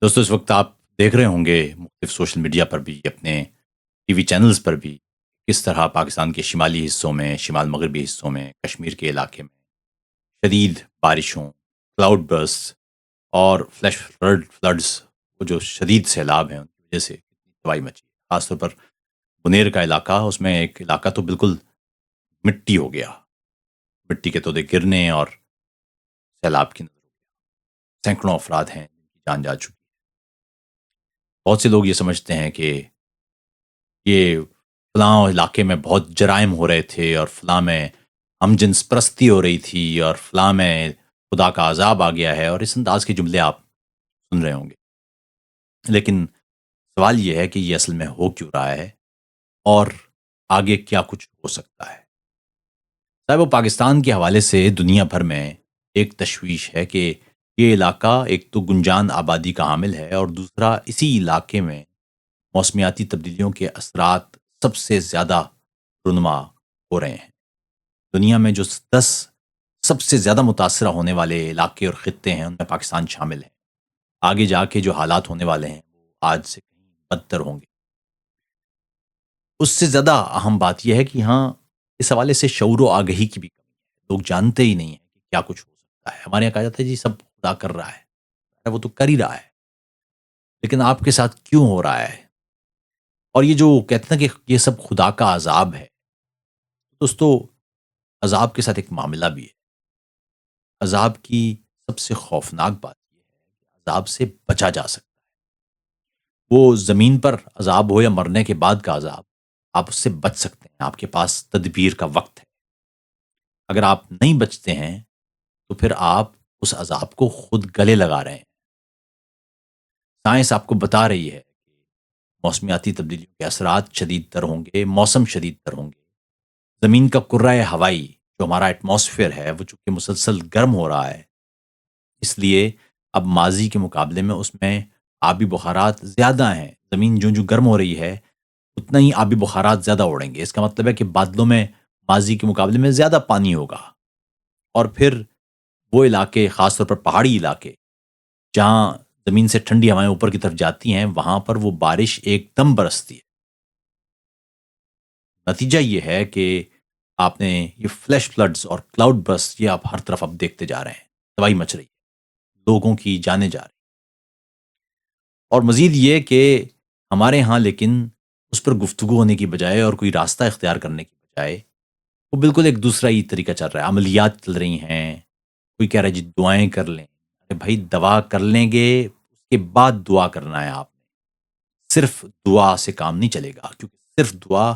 دوستوں اس وقت آپ دیکھ رہے ہوں گے مختلف سوشل میڈیا پر بھی اپنے ٹی وی چینلز پر بھی کس طرح پاکستان کے شمالی حصوں میں شمال مغربی حصوں میں کشمیر کے علاقے میں شدید بارشوں کلاؤڈ برسٹ اور فلڈز وہ جو شدید سیلاب ہیں ان کی وجہ سے کتنی تباہی مچی ہے خاص طور پر بنیر کا علاقہ اس میں ایک علاقہ تو بالکل مٹی ہو گیا مٹی کے تودے گرنے اور سیلاب کی نظر ہو گیا سینکڑوں افراد ہیں جن کی جان جا چکی بہت سے لوگ یہ سمجھتے ہیں کہ یہ فلاں علاقے میں بہت جرائم ہو رہے تھے اور فلاں میں ہم جنس پرستی ہو رہی تھی اور فلاں میں خدا کا عذاب آ گیا ہے اور اس انداز کے جملے آپ سن رہے ہوں گے لیکن سوال یہ ہے کہ یہ اصل میں ہو کیوں رہا ہے اور آگے کیا کچھ ہو سکتا ہے صاحب وہ پاکستان کے حوالے سے دنیا بھر میں ایک تشویش ہے کہ یہ علاقہ ایک تو گنجان آبادی کا حامل ہے اور دوسرا اسی علاقے میں موسمیاتی تبدیلیوں کے اثرات سب سے زیادہ رونما ہو رہے ہیں دنیا میں جو 10 سب سے زیادہ متاثرہ ہونے والے علاقے اور خطے ہیں ان میں پاکستان شامل ہے آگے جا کے جو حالات ہونے والے ہیں وہ آج سے کہیں بدتر ہوں گے اس سے زیادہ اہم بات یہ ہے کہ ہاں اس حوالے سے شعور و آگہی کی بھی کمی ہے لوگ جانتے ہی نہیں ہیں کہ کیا کچھ ہو سکتا ہے ہمارے یہاں کہا جاتا ہے جی سب خدا کر رہا ہے وہ تو کر ہی رہا ہے لیکن آپ کے ساتھ کیوں ہو رہا ہے اور یہ جو کہتے ہیں کہ یہ سب خدا کا عذاب ہے دوستو عذاب کے ساتھ ایک معاملہ بھی ہے عذاب کی سب سے خوفناک بات یہ ہے کہ عذاب سے بچا جا سکتا ہے وہ زمین پر عذاب ہو یا مرنے کے بعد کا عذاب آپ اس سے بچ سکتے ہیں آپ کے پاس تدبیر کا وقت ہے اگر آپ نہیں بچتے ہیں تو پھر آپ اس عذاب کو خود گلے لگا رہے ہیں سائنس آپ کو بتا رہی ہے کہ موسمیاتی تبدیلیوں کے اثرات شدید تر ہوں گے موسم شدید تر ہوں گے زمین کا کرۂ ہوائی جو ہمارا ایٹماسفیئر ہے وہ چونکہ مسلسل گرم ہو رہا ہے اس لیے اب ماضی کے مقابلے میں اس میں آبی بخارات زیادہ ہیں زمین جو گرم ہو رہی ہے اتنا ہی آبی بخارات زیادہ اڑیں گے اس کا مطلب ہے کہ بادلوں میں ماضی کے مقابلے میں زیادہ پانی ہوگا اور پھر وہ علاقے خاص طور پر پہاڑی علاقے جہاں زمین سے ٹھنڈی ہوائیں اوپر کی طرف جاتی ہیں وہاں پر وہ بارش ایک دم برستی ہے نتیجہ یہ ہے کہ آپ نے یہ فلیش فلڈز اور کلاؤڈ برسٹ یہ آپ ہر طرف اب دیکھتے جا رہے ہیں تباہی مچ رہی ہے لوگوں کی جانے جا رہی اور مزید یہ کہ ہمارے ہاں لیکن اس پر گفتگو ہونے کی بجائے اور کوئی راستہ اختیار کرنے کی بجائے وہ بالکل ایک دوسرا ہی طریقہ چل رہا ہے عملیات چل رہی ہیں کوئی کہہ رہا ہے جی دعائیں کر لیں ارے بھائی دوا کر لیں گے اس کے بعد دعا کرنا ہے آپ نے صرف دعا سے کام نہیں چلے گا کیونکہ صرف دعا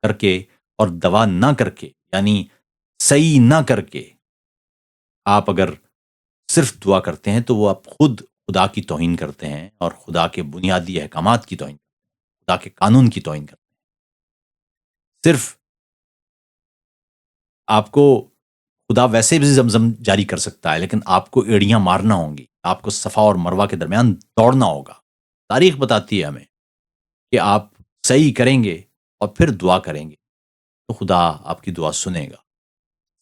کر کے اور دوا نہ کر کے یعنی صحیح نہ کر کے آپ اگر صرف دعا کرتے ہیں تو وہ آپ خود خدا کی توہین کرتے ہیں اور خدا کے بنیادی احکامات کی توہین کرتے ہیں خدا کے قانون کی توہین کرتے ہیں صرف آپ کو خدا ویسے بھی زمزم جاری کر سکتا ہے لیکن آپ کو ایڑیاں مارنا ہوں گی آپ کو صفا اور مروہ کے درمیان دوڑنا ہوگا تاریخ بتاتی ہے ہمیں کہ آپ صحیح کریں گے اور پھر دعا کریں گے تو خدا آپ کی دعا سنے گا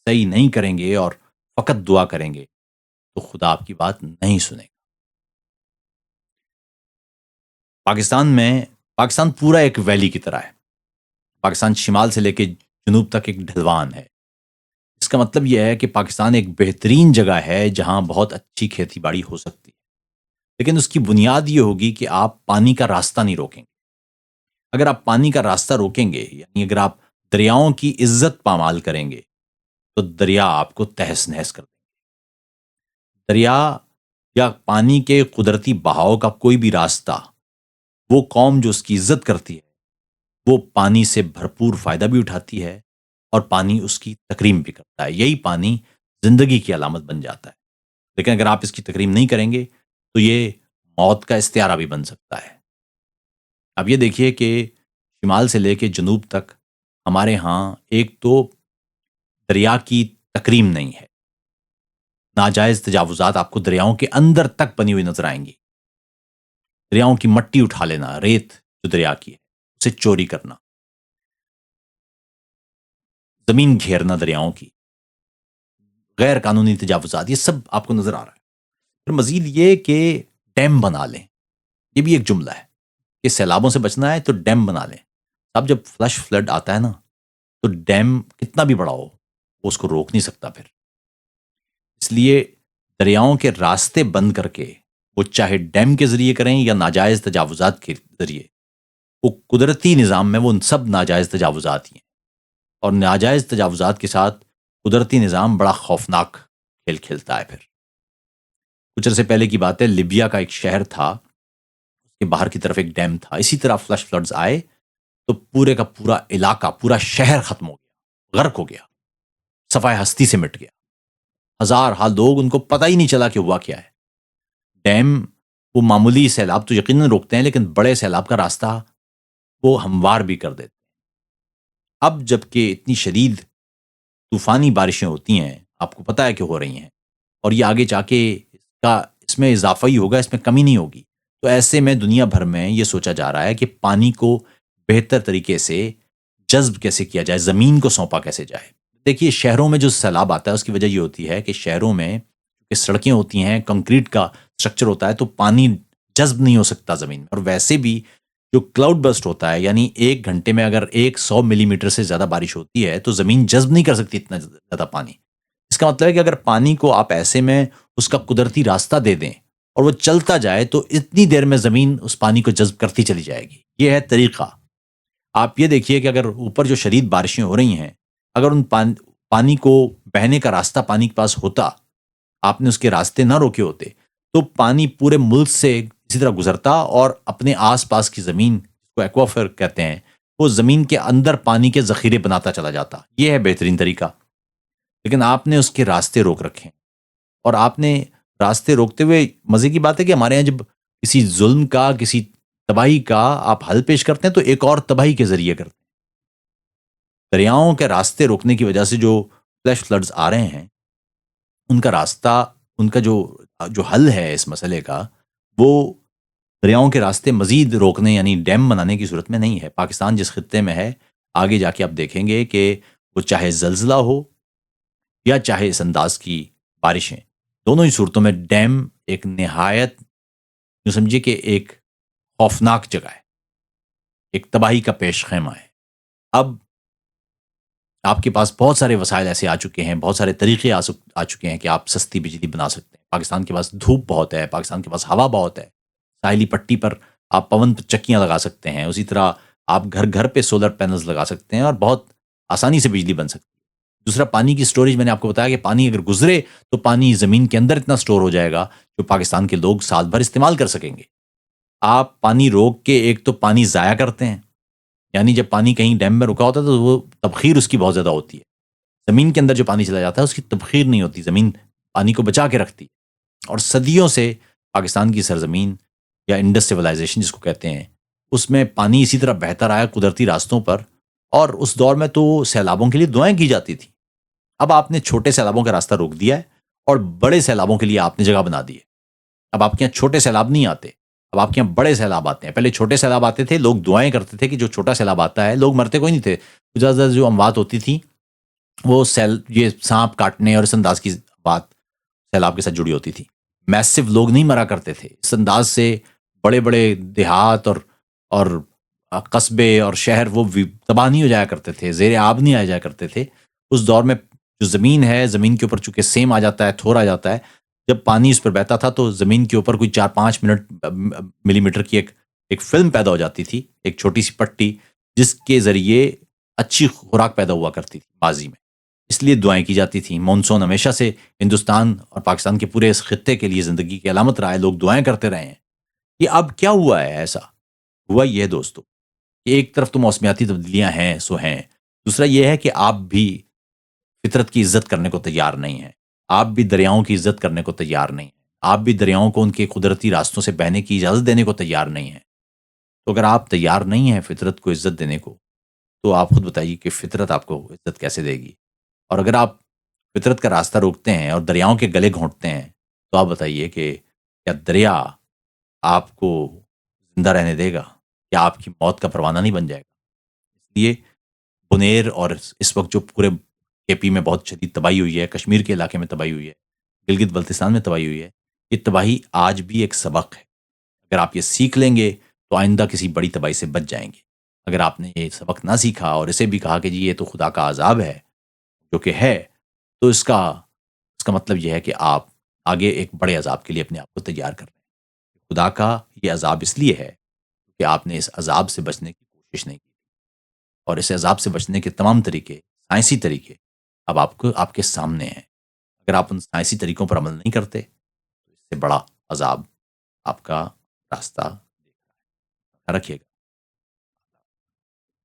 صحیح نہیں کریں گے اور فقط دعا کریں گے تو خدا آپ کی بات نہیں سنے گا پاکستان پورا ایک ویلی کی طرح ہے پاکستان شمال سے لے کے جنوب تک ایک ڈھلوان ہے اس کا مطلب یہ ہے کہ پاکستان ایک بہترین جگہ ہے جہاں بہت اچھی کھیتی باڑی ہو سکتی ہے لیکن اس کی بنیاد یہ ہوگی کہ آپ پانی کا راستہ نہیں روکیں گے اگر آپ پانی کا راستہ روکیں گے یعنی اگر آپ دریاؤں کی عزت پامال کریں گے تو دریا آپ کو تہس نہس کر دیں گے دریا یا پانی کے قدرتی بہاؤ کا کوئی بھی راستہ وہ قوم جو اس کی عزت کرتی ہے وہ پانی سے بھرپور فائدہ بھی اٹھاتی ہے اور پانی اس کی تکریم بھی کرتا ہے یہی پانی زندگی کی علامت بن جاتا ہے لیکن اگر آپ اس کی تکریم نہیں کریں گے تو یہ موت کا استعارہ بھی بن سکتا ہے اب یہ دیکھیے کہ شمال سے لے کے جنوب تک ہمارے ہاں ایک تو دریا کی تکریم نہیں ہے ناجائز تجاوزات آپ کو دریاؤں کے اندر تک بنی ہوئی نظر آئیں گی دریاؤں کی مٹی اٹھا لینا ریت جو دریا کی ہے اسے چوری کرنا زمین گھیرنا دریاؤں کی غیر قانونی تجاوزات یہ سب آپ کو نظر آ رہا ہے پھر مزید یہ کہ ڈیم بنا لیں یہ بھی ایک جملہ ہے کہ سیلابوں سے بچنا ہے تو ڈیم بنا لیں. اب جب فلش فلڈ آتا ہے نا تو ڈیم کتنا بھی بڑا ہو وہ اس کو روک نہیں سکتا پھر. اس لیے دریاؤں کے راستے بند کر کے وہ چاہے ڈیم کے ذریعے کریں یا ناجائز تجاوزات کے ذریعے، وہ قدرتی نظام میں وہ سب ناجائز تجاوزات ہی ہیں. اور ناجائز تجاوزات کے ساتھ قدرتی نظام بڑا خوفناک کھیل کھیلتا ہے. پھر کچھ عرصے پہلے کی بات ہے، لیبیا کا ایک شہر تھا، اس کے باہر کی طرف ایک ڈیم تھا. اسی طرح فلش فلڈز آئے تو پورے کا پورا علاقہ، پورا شہر ختم ہو گیا، غرق ہو گیا، صفائے ہستی سے مٹ گیا. ہزار حال لوگ، ان کو پتہ ہی نہیں چلا کہ ہوا کیا ہے. ڈیم وہ معمولی سیلاب تو یقیناً روکتے ہیں، لیکن بڑے سیلاب کا راستہ وہ ہموار بھی کر دیتے ہیں. اب جب کہ اتنی شدید طوفانی بارشیں ہوتی ہیں، آپ کو پتہ ہے کہ ہو رہی ہیں، اور یہ آگے جا کے اس میں اضافہ ہی ہوگا، اس میں کمی نہیں ہوگی. تو ایسے میں دنیا بھر میں یہ سوچا جا رہا ہے کہ پانی کو بہتر طریقے سے جذب کیسے کیا جائے، زمین کو سونپا کیسے جائے. دیکھیے شہروں میں جو سیلاب آتا ہے اس کی وجہ یہ ہوتی ہے کہ شہروں میں کہ سڑکیں ہوتی ہیں، کنکریٹ کا اسٹرکچر ہوتا ہے، تو پانی جذب نہیں ہو سکتا زمین میں. اور ویسے بھی جو کلاؤڈ برسٹ ہوتا ہے، یعنی ایک گھنٹے میں اگر 100 ملی میٹر سے زیادہ بارش ہوتی ہے تو زمین جذب نہیں کر سکتی اتنا زیادہ پانی. اس کا مطلب ہے کہ اگر پانی کو آپ ایسے میں اس کا قدرتی راستہ دے دیں اور وہ چلتا جائے تو اتنی دیر میں زمین اس پانی کو جذب کرتی چلی جائے گی. یہ ہے طریقہ. آپ یہ دیکھیے کہ اگر اوپر جو شدید بارشیں ہو رہی ہیں، اگر ان پانی کو بہنے کا راستہ پانی کے پاس ہوتا، آپ نے اس کے راستے نہ روکے ہوتے، تو پانی پورے ملک سے اسی طرح گزرتا اور اپنے آس پاس کی زمین کو ایکوافر کہتے ہیں، وہ زمین کے اندر پانی کے ذخیرے بناتا چلا جاتا. یہ ہے بہترین طریقہ. لیکن آپ نے اس کے راستے روک رکھے ہیں، اور آپ نے راستے روکتے ہوئے، مزے کی بات ہے کہ ہمارے یہاں جب کسی ظلم کا، کسی تباہی کا آپ حل پیش کرتے ہیں تو ایک اور تباہی کے ذریعے کرتے ہیں. دریاؤں کے راستے روکنے کی وجہ سے جو فلیش فلڈز آ رہے ہیں، ان کا راستہ، ان کا جو حل ہے اس مسئلے کا، وہ دریاؤں کے راستے مزید روکنے یعنی ڈیم بنانے کی صورت میں نہیں ہے. پاکستان جس خطے میں ہے، آگے جا کے آپ دیکھیں گے کہ وہ چاہے زلزلہ ہو یا چاہے اس انداز کی بارشیں، دونوں ہی صورتوں میں ڈیم ایک نہایت، جو سمجھیے کہ ایک خوفناک جگہ ہے، ایک تباہی کا پیش خیمہ ہے. اب آپ کے پاس بہت سارے وسائل ایسے آ چکے ہیں، بہت سارے طریقے آ چکے ہیں کہ آپ سستی بجلی بنا سکتے ہیں. پاکستان کے پاس دھوپ بہت ہے، پاکستان کے پاس ہوا بہت ہے. ساحلی پٹی پر آپ پون چکیاں لگا سکتے ہیں، اسی طرح آپ گھر گھر پہ سولر پینلز لگا سکتے ہیں اور بہت آسانی سے بجلی بن سکتی ہے. دوسرا، پانی کی سٹوریج، میں نے آپ کو بتایا کہ پانی اگر گزرے تو پانی زمین کے اندر اتنا سٹور ہو جائے گا جو پاکستان کے لوگ سال بھر استعمال کر سکیں گے. آپ پانی روک کے ایک تو پانی ضائع کرتے ہیں، یعنی جب پانی کہیں ڈیم میں رکا ہوتا ہے تو وہ تبخیر اس کی بہت زیادہ ہوتی ہے. زمین کے اندر جو پانی چلا جاتا ہے اس کی تبخیر نہیں ہوتی، زمین پانی کو بچا کے رکھتی ہے. اور صدیوں سے پاکستان کی سرزمین یا انڈس سیولائزیشن جس کو کہتے ہیں، اس میں پانی اسی طرح بہتا رہا قدرتی راستوں پر، اور اس دور میں تو سیلابوں کے لیے دعائیں کی جاتی تھیں. اب آپ نے چھوٹے سیلابوں کا راستہ روک دیا ہے اور بڑے سیلابوں کے لیے آپ نے جگہ بنا دی ہے. اب آپ کے یہاں چھوٹے سیلاب نہیں آتے، اب آپ کے یہاں بڑے سیلاب آتے ہیں. پہلے چھوٹے سیلاب آتے تھے، لوگ دعائیں کرتے تھے کہ جو چھوٹا سیلاب آتا ہے، لوگ مرتے کوئی نہیں تھے. زیادہ زیادہ جو اموات ہوتی تھیں وہ یہ سانپ کاٹنے اور اس انداز کی بات سیلاب کے ساتھ جڑی ہوتی تھی. میسو لوگ نہیں مرا کرتے تھے. اس انداز سے بڑے بڑے دیہات اور قصبے اور شہر وہ تباہ نہیں ہو جایا کرتے تھے، زیر آب نہیں آ جایا کرتے تھے. اس دور میں جو زمین ہے، زمین کے اوپر چونکہ سیم آ جاتا ہے، تھور آ جاتا ہے، جب پانی اس پر بہتا تھا تو زمین کے اوپر کوئی 4-5 ملی میٹر کی ایک فلم پیدا ہو جاتی تھی، ایک چھوٹی سی پٹی، جس کے ذریعے اچھی خوراک پیدا ہوا کرتی تھی ماضی میں. اس لیے دعائیں کی جاتی تھیں. مونسون ہمیشہ سے ہندوستان اور پاکستان کے پورے اس خطے کے لیے زندگی کی علامت رہا ہے، لوگ دعائیں کرتے رہے ہیں. یہ اب کیا ہوا ہے؟ ایسا ہوا یہ ہے دوستو کہ ایک طرف تو موسمیاتی تبدیلیاں ہیں سو ہیں، دوسرا یہ ہے کہ آپ بھی فطرت کی عزت کرنے کو تیار نہیں ہیں. آپ بھی دریاؤں کی عزت کرنے کو تیار نہیں ہیں. آپ بھی دریاؤں کو ان کے قدرتی راستوں سے بہنے کی اجازت دینے کو تیار نہیں ہیں. تو اگر آپ تیار نہیں ہیں فطرت کو عزت دینے کو، تو آپ خود بتائیے کہ فطرت آپ کو عزت کیسے دے گی؟ اور اگر آپ فطرت کا راستہ روکتے ہیں اور دریاؤں کے گلے گھونٹتے ہیں، تو آپ بتائیے کہ کیا دریا آپ کو زندہ رہنے دے گا؟ کیا آپ کی موت کا پروانہ نہیں بن جائے گا؟ اس لیے بنیر اور اس وقت جو پورے کے پی میں بہت شدید تباہی ہوئی ہے، کشمیر کے علاقے میں تباہی ہوئی ہے، گلگت بلتستان میں تباہی ہوئی ہے، یہ تباہی آج بھی ایک سبق ہے. اگر آپ یہ سیکھ لیں گے تو آئندہ کسی بڑی تباہی سے بچ جائیں گے. اگر آپ نے یہ سبق نہ سیکھا اور اسے بھی کہا کہ جی یہ تو خدا کا عذاب ہے، جو کہ ہے، تو اس کا مطلب یہ ہے کہ آپ آگے ایک بڑے عذاب کے لیے اپنے آپ کو تیار کر رہے ہیں. خدا کا یہ عذاب اس لیے ہے کہ آپ نے اس عذاب سے بچنے کی کوشش نہیں کی، اور اس عذاب سے بچنے کے تمام طریقے، سائنسی طریقے، اب آپ کے سامنے ہیں. اگر آپ ان سائنسی طریقوں پر عمل نہیں کرتے تو اس سے بڑا عذاب آپ کا راستہ رکھیے گا.